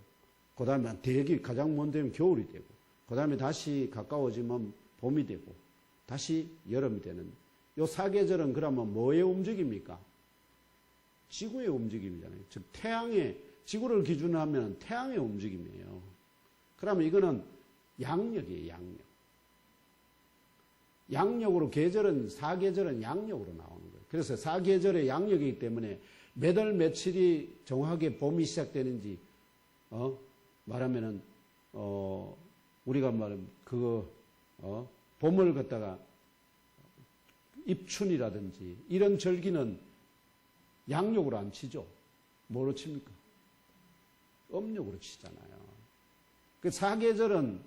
S1: 그 다음에 대기 가장 먼 데면 겨울이 되고 그 다음에 다시 가까워지면 봄이 되고 다시 여름이 되는 요 사계절은 그러면 뭐의 움직임입니까? 지구의 움직임이잖아요. 즉 지구를 기준으로 하면 태양의 움직임이에요. 그러면 이거는 양력이에요. 양력으로 사계절은 양력으로 나오는 거예요. 그래서 사계절의 양력이기 때문에 몇 월 며칠이 정확하게 봄이 시작되는지 말하면은 우리가 말하면 봄을 갖다가 입춘이라든지 이런 절기는 양력으로 안 치죠. 뭐로 칩니까? 음력으로 치잖아요. 그 사계절은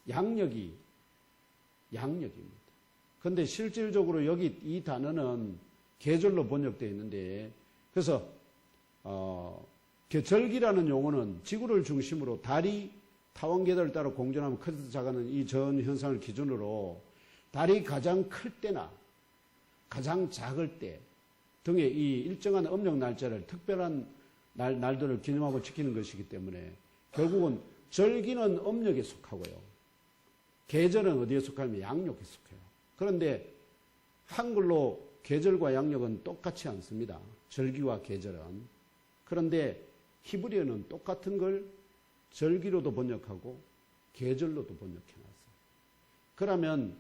S1: 양력입니다. 그런데 실질적으로 여기 이 단어는 계절로 번역되어 있는데, 그래서 절기라는 용어는 지구를 중심으로 달이 타원계절을 따라 공전하면 크든 작아는 이 전 현상을 기준으로 달이 가장 클 때나 가장 작을 때 등의 이 일정한 음력 날짜를 특별한 날들을 기념하고 지키는 것이기 때문에 결국은 절기는 음력에 속하고요. 계절은 어디에 속하냐면 양력에 속해요. 그런데 한글로 계절과 양력은 똑같지 않습니다. 절기와 계절은. 그런데 히브리어는 똑같은 걸 절기로도 번역하고 계절로도 번역해놨어요. 그러면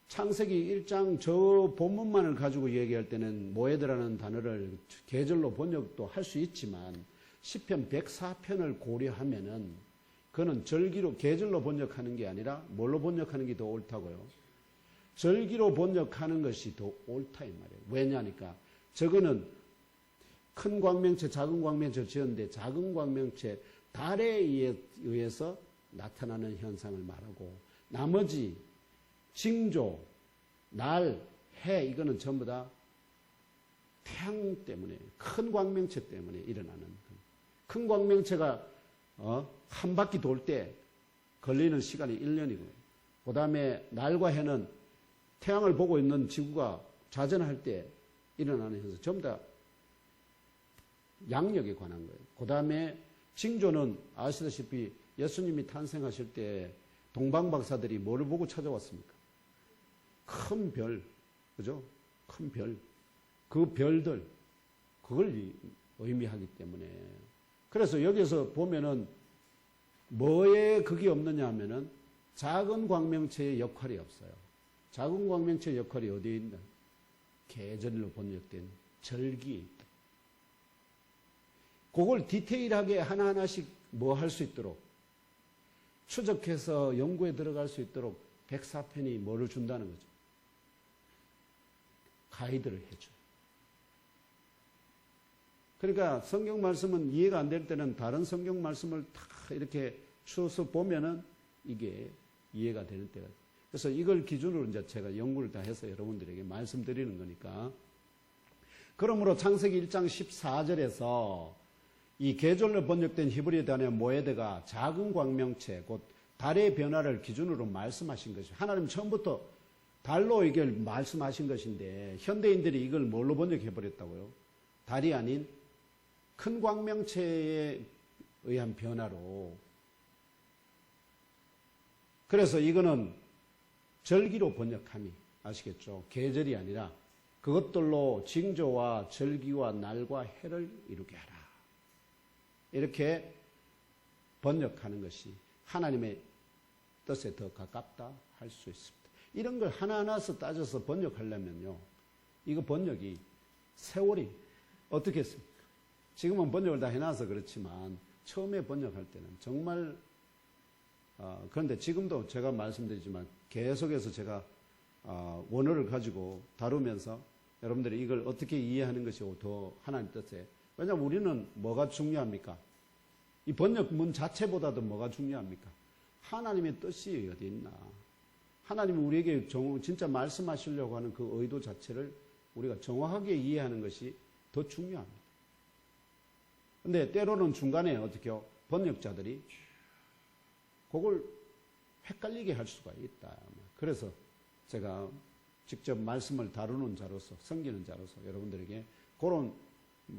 S1: 창세기 1장 저 본문만을 가지고 얘기할 때는 모에드라는 단어를 계절로 번역도 할 수 있지만 시편 104편을 고려하면은 그는 절기로 계절로 번역하는 게 아니라 뭘로 번역하는 게 더 옳다고요? 절기로 번역하는 것이 더 옳다 이 말이에요. 왜냐니까 저거는 큰 광명체, 작은 광명체를 지었는데 작은 광명체 달에 의해서 나타나는 현상을 말하고 나머지 징조, 날, 해 이거는 전부 다 태양 때문에 큰 광명체 때문에 일어나는 큰 광명체가 한 바퀴 돌 때 걸리는 시간이 1년이고요. 그 다음에 날과 해는 태양을 보고 있는 지구가 자전할 때 일어나는 현상 전부 다 양력에 관한 거예요. 그 다음에 징조는 아시다시피 예수님이 탄생하실 때 동방박사들이 뭐를 보고 찾아왔습니까? 큰 별, 그죠? 큰 별. 그 별들, 그걸 의미하기 때문에. 그래서 여기서 보면은 뭐에 극이 없느냐 하면은 작은 광명체의 역할이 없어요. 작은 광명체의 역할이 어디에 있나? 계절로 번역된 절기에 있다. 그걸 디테일하게 하나하나씩 뭐 할 수 있도록 추적해서 연구에 들어갈 수 있도록 104편이 뭐를 준다는 거죠? 가이드를 해줘요. 그러니까 성경 말씀은 이해가 안 될 때는 다른 성경 말씀을 다 이렇게 추서 보면은 이게 이해가 되는 때가 있어요. 그래서 이걸 기준으로 이제 제가 연구를 다 해서 여러분들에게 말씀드리는 거니까. 그러므로 창세기 1장 14절에서 이 계절로 번역된 히브리 단어 모에드가 작은 광명체, 곧 달의 변화를 기준으로 말씀하신 것이죠. 하나님 처음부터 달로 이걸 말씀하신 것인데 현대인들이 이걸 뭘로 번역해버렸다고요? 달이 아닌 큰 광명체에 의한 변화로. 그래서 이거는 절기로 번역함이 아시겠죠? 계절이 아니라 그것들로 징조와 절기와 날과 해를 이루게 하라. 이렇게 번역하는 것이 하나님의 뜻에 더 가깝다 할 수 있습니다. 이런 걸 하나하나서 따져서 번역하려면요. 이거 번역이 세월이 어떻게 했습니까? 지금은 번역을 다 해놔서 그렇지만 처음에 번역할 때는 정말 그런데 지금도 제가 말씀드리지만 계속해서 제가 원어를 가지고 다루면서 여러분들이 이걸 어떻게 이해하는 것이 더 하나님 뜻에, 왜냐하면 우리는 뭐가 중요합니까? 이 번역문 자체보다도 뭐가 중요합니까? 하나님의 뜻이 어디 있나? 하나님이 우리에게 진짜 말씀하시려고 하는 그 의도 자체를 우리가 정확하게 이해하는 것이 더 중요합니다. 근데 때로는 중간에 어떻게요? 번역자들이 그걸 헷갈리게 할 수가 있다. 그래서 제가 직접 말씀을 다루는 자로서, 섬기는 자로서 여러분들에게 그런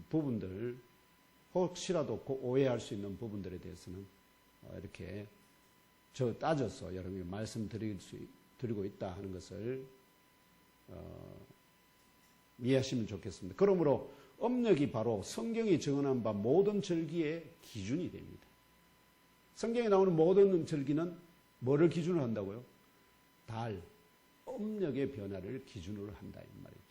S1: 부분들, 혹시라도 오해할 수 있는 부분들에 대해서는 이렇게 따져서 여러분에게 말씀드리고 있다 하는 것을 이해하시면 좋겠습니다. 그러므로 음력이 바로 성경이 정언한 바 모든 절기의 기준이 됩니다. 성경에 나오는 모든 절기는 뭐를 기준으로 한다고요? 달, 음력의 변화를 기준으로 한다 이 말이죠.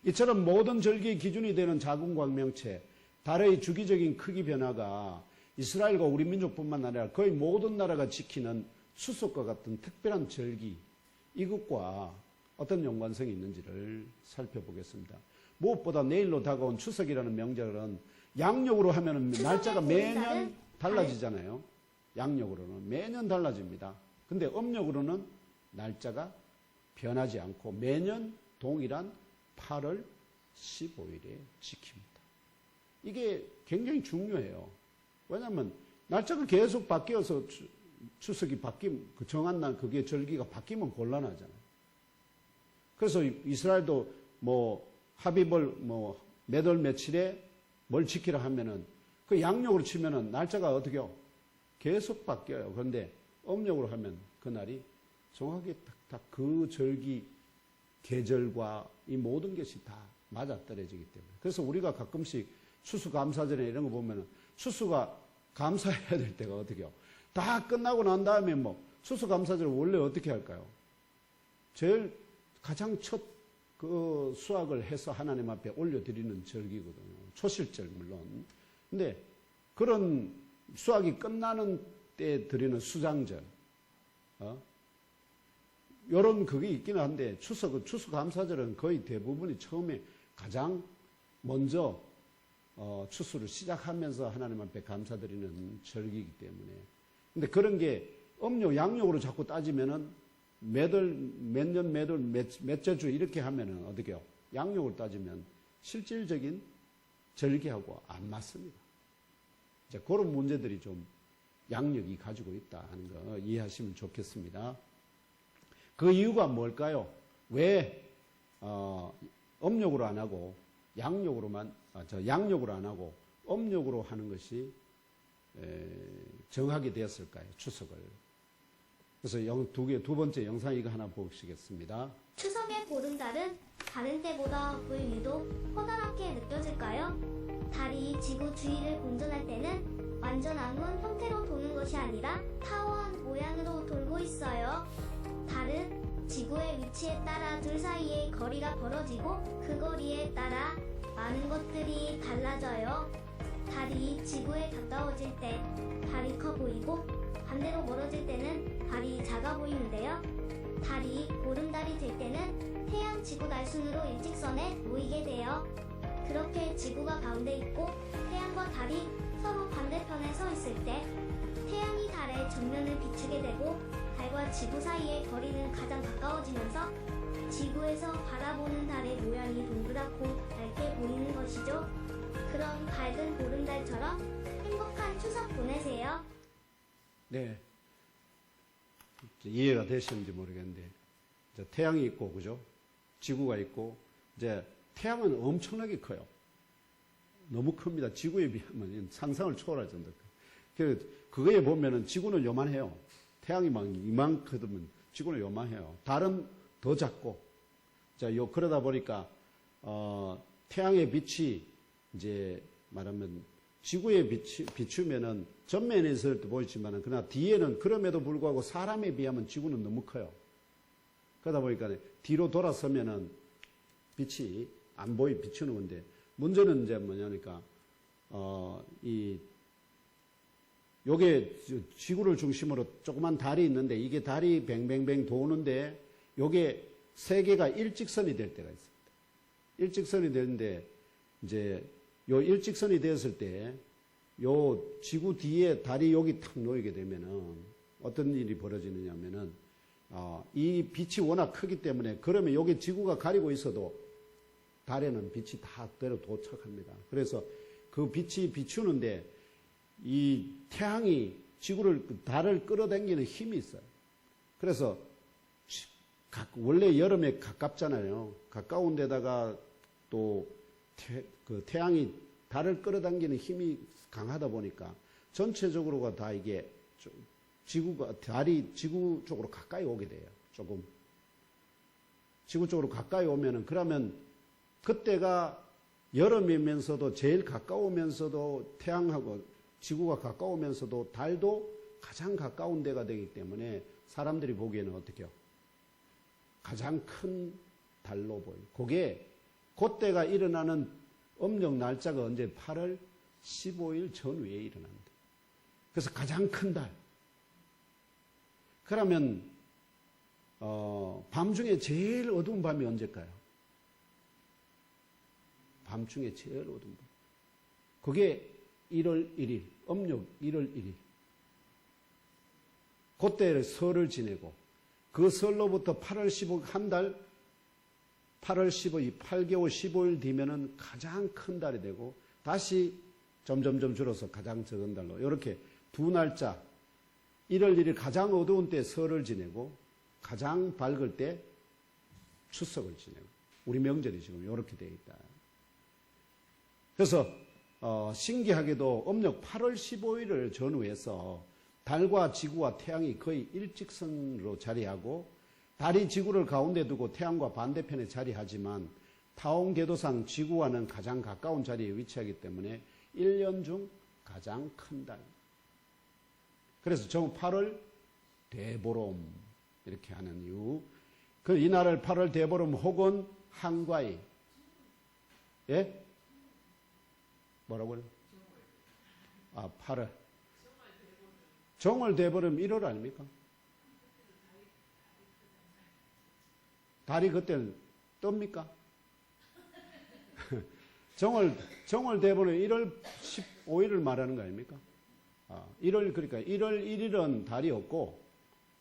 S1: 이처럼 모든 절기의 기준이 되는 작은 광명체, 달의 주기적인 크기 변화가 이스라엘과 우리 민족뿐만 아니라 거의 모든 나라가 지키는 추석과 같은 특별한 절기, 이것과 어떤 연관성이 있는지를 살펴보겠습니다. 무엇보다 내일로 다가온 추석이라는 명절은 양력으로 하면 날짜가 매년 달라지잖아요. 양력으로는 매년 달라집니다. 근데 음력으로는 날짜가 변하지 않고 매년 동일한 8월 15일에 지킵니다. 이게 굉장히 중요해요. 왜냐하면 날짜가 계속 바뀌어서 추석이 그 정한 날 그게 절기가 바뀌면 곤란하잖아요. 그래서 이스라엘도 합입을 몇 월 며칠에 뭘 지키라 하면은 그 양력으로 치면은 날짜가 어떻게요? 계속 바뀌어요. 그런데 음력으로 하면 그날이 정확하게 딱 그 절기 계절과 이 모든 것이 다 맞아떨어지기 때문에. 그래서 우리가 가끔씩 추수감사절에 이런 거 보면은 추수가 감사해야 될 때가 어떻게요? 다 끝나고 난 다음에 추수감사절 원래 어떻게 할까요? 제일 가장 첫 그 수확을 해서 하나님 앞에 올려드리는 절기거든요. 초실절 물론. 근데 그런 수확이 끝나는 때 드리는 수장절, 요런 그게 있기는 한데 추수감사절은 거의 대부분이 처음에 가장 먼저 추수를 시작하면서 하나님 앞에 감사드리는 절기이기 때문에. 근데 그런 게 음력, 양력으로 자꾸 따지면은 몇 년, 몇째 주 이렇게 하면은 어떻게요? 양력으로 따지면 실질적인 절기하고 안 맞습니다. 이제 그런 문제들이 좀 양력이 가지고 있다 하는 거 이해하시면 좋겠습니다. 그 이유가 뭘까요? 왜 음력으로 안 하고 양력으로만 양력으로 안 하고 음력으로 하는 것이 정하게 되었을까요? 추석을. 그래서 두 번째 영상 이거 하나 보시겠습니다.
S4: 추석의 보름달은 다른 때보다 왜 유독 허다랗게 느껴질까요? 달이 지구 주위를 공전할 때는 완전 암문 형태로 도는 것이 아니라 타원 모양으로 돌고 있어요. 달은 지구의 위치에 따라 둘 사이의 거리가 벌어지고 그 거리에 따라 많은 것들이 달라져요. 달이 지구에 가까워질 때 달이 커 보이고 반대로 멀어질 때는 달이 작아 보이는데요. 달이 보름달이 될 때는 태양, 지구, 달 순으로 일직선에 모이게 돼요. 그렇게 지구가 가운데 있고 태양과 달이 서로 반대편에 서 있을 때 태양이 달의 정면을 비추게 되고 달과 지구 사이의 거리는 가장 가까워지면서 지구에서 바라보는 달의 모양이 동그랗고 밝게 보이는 것이죠. 그럼 밝은 보름달처럼 행복한 추석 보내세요.
S1: 네. 이해가 되시는지 모르겠는데, 이제 태양이 있고, 그죠? 지구가 있고, 이제 태양은 엄청나게 커요. 너무 큽니다. 지구에 비하면 상상을 초월할 정도. 그거에 보면은 지구는 요만해요. 태양이 막 이만큼은 지구는 요만해요. 달은 더 작고, 자, 그러다 보니까, 태양의 빛이 이제 말하면 지구에 비추면은 전면에서도 보이지만은 그러나 뒤에는 그럼에도 불구하고 사람에 비하면 지구는 너무 커요. 그러다 보니까 뒤로 돌아서면은 빛이 안 비추는 건데 문제는 이제 뭐냐니까 요게 지구를 중심으로 조그만 달이 있는데 이게 달이 뱅뱅뱅 도는데 요게 세 개가 일직선이 될 때가 있습니다. 일직선이 되는데 이제 요 일직선이 되었을 때 요 지구 뒤에 달이 여기 탁 놓이게 되면은 어떤 일이 벌어지느냐면은 이 빛이 워낙 크기 때문에 그러면 여기 지구가 가리고 있어도 달에는 빛이 다 때려 도착합니다. 그래서 그 빛이 비추는데 이 태양이 달을 끌어당기는 힘이 있어요. 그래서 원래 여름에 가깝잖아요. 가까운 데다가 또 그 태양이 달을 끌어당기는 힘이 강하다 보니까 전체적으로가 다 이게 달이 지구 쪽으로 가까이 오게 돼요. 조금 지구 쪽으로 가까이 오면은 그러면 그때가 여름이면서도 제일 가까우면서도 태양하고 지구가 가까우면서도 달도 가장 가까운 데가 되기 때문에 사람들이 보기에는 어떻게요? 가장 큰 달로 보여요. 그때가 일어나는 음력 날짜가 언제 8월 15일 전후에 일어납니다. 그래서 가장 큰 달. 그러면 밤중에 제일 어두운 밤이 언제일까요? 밤중에 제일 어두운 밤. 그게 1월 1일, 음력 1월 1일. 그때 설을 지내고, 그 설로부터 8월 15일 한 달, 8월 15일, 8개월 15일 뒤면은 가장 큰 달이 되고, 다시 점점점 줄어서 가장 적은 달로, 이렇게 두 날짜, 1월 1일 가장 어두운 때 설을 지내고, 가장 밝을 때 추석을 지내고, 우리 명절이 지금 이렇게 되어 있다. 그래서 신기하게도 음력 8월 15일을 전후해서 달과 지구와 태양이 거의 일직선으로 자리하고, 달이 지구를 가운데 두고 태양과 반대편에 자리하지만 타원 궤도상 지구와는 가장 가까운 자리에 위치하기 때문에 1년 중 가장 큰 달. 그래서 정 8월 대보름 이렇게 하는 이유. 그 이날을 8월 대보름 혹은 한과일. 예? 뭐라고요? 8월. 정월 대보름 1월 아닙니까? 달이 그때는 뜹니까? 정월 대보름 1월 15일을 말하는 거 아닙니까? 1월, 그러니까 1월 1일은 달이 없고,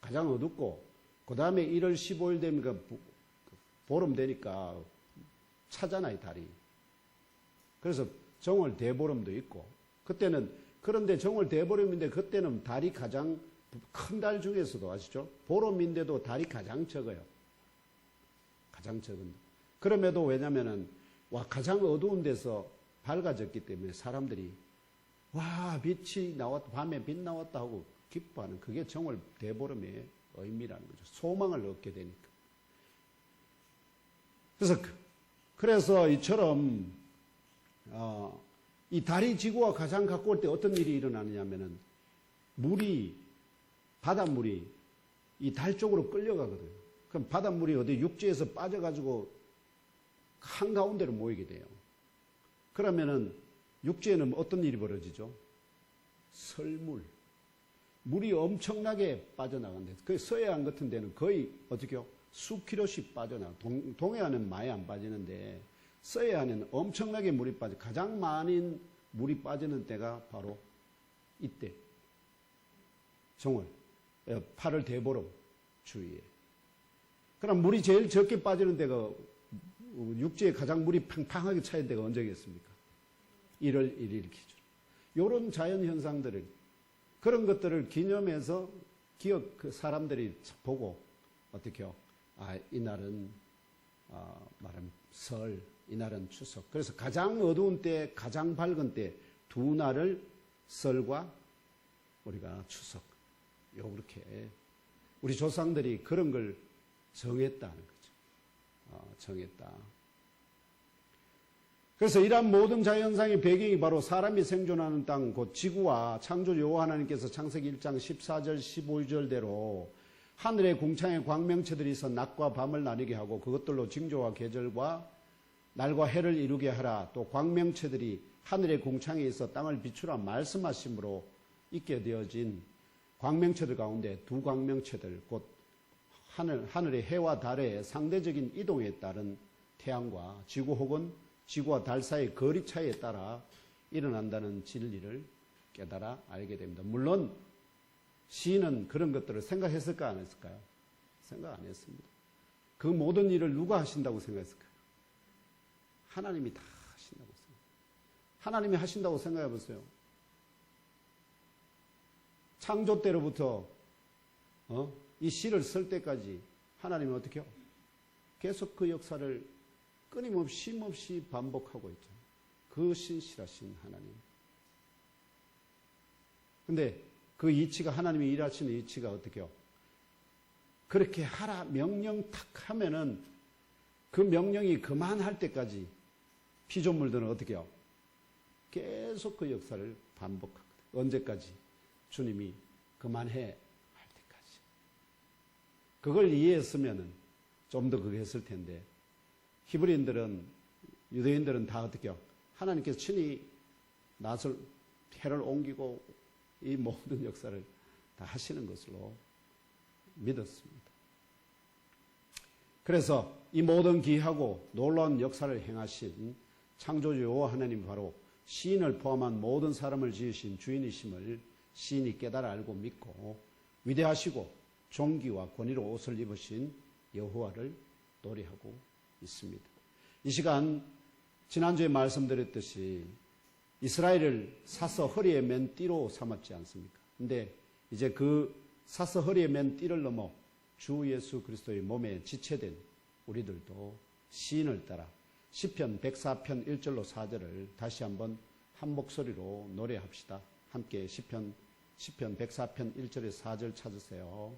S1: 가장 어둡고, 그 다음에 1월 15일 되니까 보름 되니까 차잖아요, 달이. 그래서 정월 대보름도 있고, 그때는, 그런데 정월 대보름인데 그때는 달이 가장 큰 달 중에서도 아시죠? 보름인데도 달이 가장 적어요. 가장 적은. 그럼에도 왜냐면은, 가장 어두운 데서 밝아졌기 때문에 사람들이, 빛이 나왔다, 밤에 빛 나왔다 하고 기뻐하는, 그게 정월 대보름의 의미라는 거죠. 소망을 얻게 되니까. 그래서 이처럼, 이 달이 지구와 가장 가까울 때 어떤 일이 일어나느냐면은, 바닷물이 이 달 쪽으로 끌려가거든요. 그럼 바닷물이 어디 육지에서 빠져가지고 한가운데로 모이게 돼요. 그러면은 육지에는 어떤 일이 벌어지죠? 설물. 물이 엄청나게 빠져나간대. 그 서해안 같은 데는 거의 어떻게요? 수킬로씩 빠져나가. 동해안은 많이 안 빠지는데 서해안에는 엄청나게 물이 빠져. 가장 많은 물이 빠지는 때가 바로 이때. 정월. 8월 대보름 주위에. 그럼 물이 제일 적게 빠지는 데가 육지에 가장 물이 팡팡하게 차인 데가 언제겠습니까? 1월 1일 기준. 이런 자연 현상들을, 그런 것들을 기념해서 사람들이 보고 어떻게요? 이날은 말하면 설, 이날은 추석. 그래서 가장 어두운 때, 가장 밝은 때 두 날을 설과 우리가 추석. 요렇게 우리 조상들이 그런 걸 정했다는 거죠. 정했다. 그래서 이러한 모든 자연상의 배경이 바로 사람이 생존하는 땅, 곧 지구와 창조 여호와 하나님께서 창세기 1장 14절 15절대로 하늘의 궁창에 광명체들이 있어 낮과 밤을 나뉘게 하고 그것들로 징조와 계절과 날과 해를 이루게 하라. 또 광명체들이 하늘의 궁창에 있어 땅을 비추라 말씀하심으로 있게 되어진 광명체들 가운데 두 광명체들, 곧 하늘의 해와 달의 상대적인 이동에 따른 태양과 지구 혹은 지구와 달 사이의 거리 차이에 따라 일어난다는 진리를 깨달아 알게 됩니다. 물론 시인은 그런 것들을 생각했을까 안 했을까요? 생각 안 했습니다. 그 모든 일을 누가 하신다고 생각했을까요? 하나님이 다 하신다고 생각해요. 하나님이 하신다고 생각해 보세요. 창조 때로부터 이 시를 쓸 때까지 하나님은 어떻게 해요? 계속 그 역사를 끊임없이 쉼없이 반복하고 있죠. 그 신실하신 하나님. 근데 그 이치가, 하나님이 일하시는 이치가 어떻게 해요? 그렇게 하라 명령 탁 하면은 그 명령이 그만할 때까지 피조물들은 어떻게 해요? 계속 그 역사를 반복하거든요. 언제까지? 주님이 그만해 할 때까지. 그걸 이해했으면은 좀 더 그게 했을 텐데, 히브리인들은, 유대인들은 다 어떻게 해요? 하나님께서 친히 해를 옮기고 이 모든 역사를 다 하시는 것으로 믿었습니다. 그래서 이 모든 기이하고 놀라운 역사를 행하신 창조주 여호와 하나님이 바로 시인을 포함한 모든 사람을 지으신 주인이심을 시인이 깨달아 알고 믿고 위대하시고 존귀와 권위로 옷을 입으신 여호와를 노래하고 있습니다. 이 시간 지난주에 말씀드렸듯이 이스라엘을 사서 허리에 맨 띠로 삼았지 않습니까? 근데 이제 그 사서 허리에 맨 띠를 넘어 주 예수 그리스도의 몸에 지체된 우리들도 시인을 따라 시편 104편 1절로 4절을 다시 한번 한 목소리로 노래합시다. 함께 시편 104편 1절에 4절 찾으세요.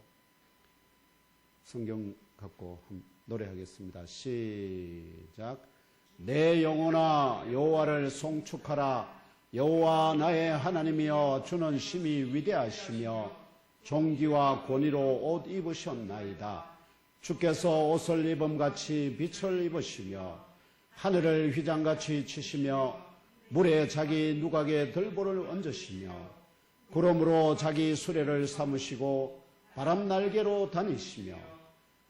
S1: 성경 갖고 노래하겠습니다. 시작. 내 영혼아 여호와를 송축하라. 여호와 나의 하나님이여 주는 심히 위대하시며 존귀와 권위로 옷 입으셨나이다. 주께서 옷을 입음같이 빛을 입으시며 하늘을 휘장같이 치시며 물에 자기 누각에 들보를 얹으시며 구름으로 자기 수레를 삼으시고 바람 날개로 다니시며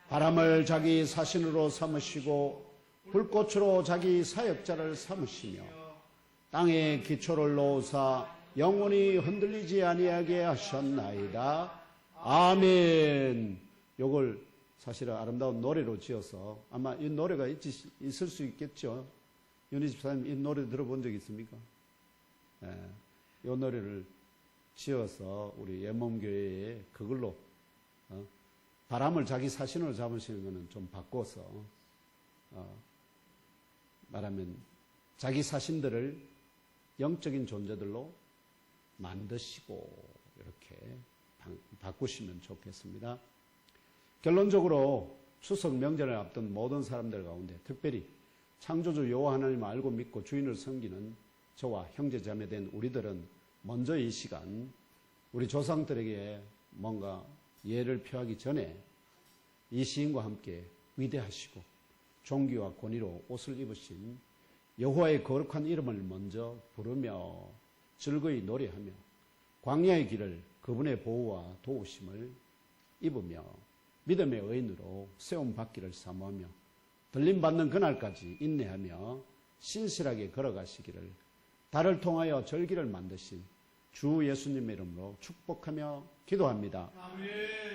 S1: 바람을 자기 사신으로 삼으시고 불꽃으로 자기 사역자를 삼으시며 땅에 기초를 놓으사 영원히 흔들리지 아니하게 하셨나이다. 아멘. 요걸 사실은 아름다운 노래로 지어서 아마 이 노래가 있을 수 있겠죠. 윤희 집사님 이 노래 들어본 적 있습니까? 이 노래를 지어서 우리 예몸교회에 그걸로 바람을 자기 사신으로 잡으시는 것은 좀 바꿔서 말하면 자기 사신들을 영적인 존재들로 만드시고 이렇게 바꾸시면 좋겠습니다. 결론적으로 추석 명절을 앞둔 모든 사람들 가운데 특별히 창조주 여호와 하나님을 알고 믿고 주인을 섬기는 저와 형제자매된 우리들은 먼저 이 시간 우리 조상들에게 뭔가 예를 표하기 전에 이 시인과 함께 위대하시고 존귀와 권위로 옷을 입으신 여호와의 거룩한 이름을 먼저 부르며 즐거이 노래하며 광야의 길을 그분의 보호와 도우심을 입으며 믿음의 의인으로 세움 받기를 사모하며 들림받는 그날까지 인내하며 신실하게 걸어가시기를 달을 통하여 절기를 만드신 주 예수님의 이름으로 축복하며 기도합니다.
S2: 아멘.